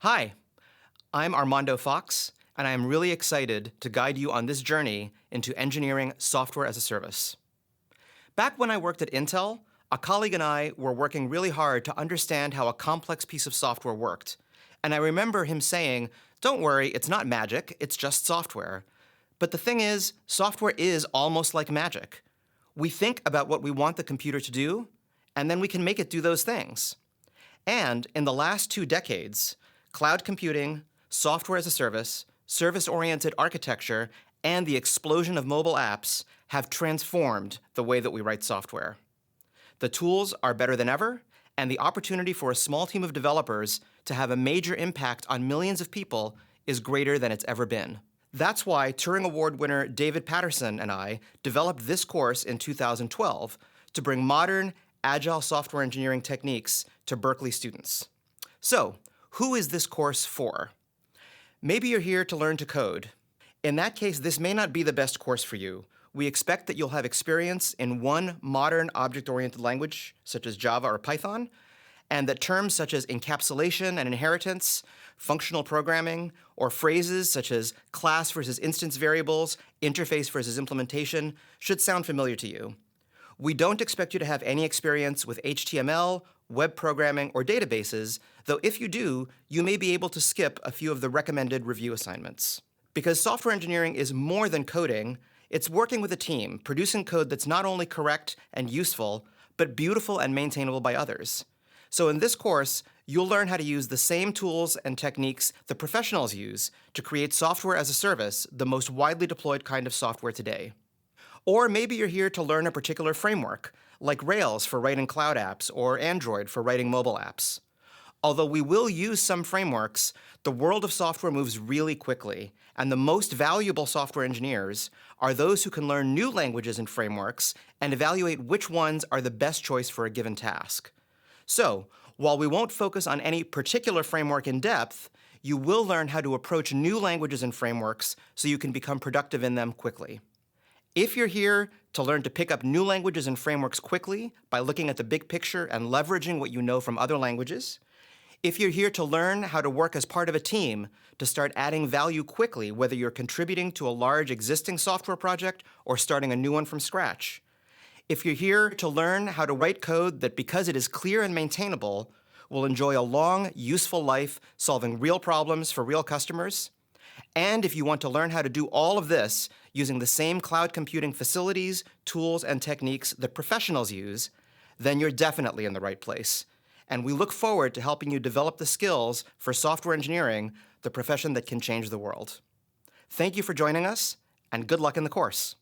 Hi, I'm Armando Fox, and I am really excited to guide you on this journey into engineering software as a service. Back when I worked at Intel, a colleague and I were working really hard to understand how a complex piece of software worked. And I remember him saying, "Don't worry, it's not magic, it's just software." But the thing is, software is almost like magic. We think about what we want the computer to do, and then we can make it do those things. And in the last 2 decades, cloud computing, software as a service, service-oriented architecture, and the explosion of mobile apps have transformed the way that we write software. The tools are better than ever, and the opportunity for a small team of developers to have a major impact on millions of people is greater than it's ever been. That's why Turing Award winner David Patterson and I developed this course in 2012 to bring modern, agile software engineering techniques to Berkeley students. So, who is this course for? Maybe you're here to learn to code. In that case, this may not be the best course for you. We expect that you'll have experience in one modern object-oriented language, such as Java or Python, and that terms such as encapsulation and inheritance, functional programming, or phrases such as class versus instance variables, interface versus implementation should sound familiar to you. We don't expect you to have any experience with HTML, web programming, or databases, though if you do, you may be able to skip a few of the recommended review assignments. Because software engineering is more than coding, it's working with a team, producing code that's not only correct and useful, but beautiful and maintainable by others. So in this course, you'll learn how to use the same tools and techniques the professionals use to create software as a service, the most widely deployed kind of software today. Or maybe you're here to learn a particular framework, like Rails for writing cloud apps or Android for writing mobile apps. Although we will use some frameworks, the world of software moves really quickly, and the most valuable software engineers are those who can learn new languages and frameworks and evaluate which ones are the best choice for a given task. So, while we won't focus on any particular framework in depth, you will learn how to approach new languages and frameworks so you can become productive in them quickly. If you're here to learn to pick up new languages and frameworks quickly by looking at the big picture and leveraging what you know from other languages, if you're here to learn how to work as part of a team to start adding value quickly, whether you're contributing to a large existing software project or starting a new one from scratch, if you're here to learn how to write code that, because it is clear and maintainable, will enjoy a long, useful life solving real problems for real customers, and if you want to learn how to do all of this using the same cloud computing facilities, tools, and techniques that professionals use, then you're definitely in the right place. And we look forward to helping you develop the skills for software engineering, the profession that can change the world. Thank you for joining us, and good luck in the course.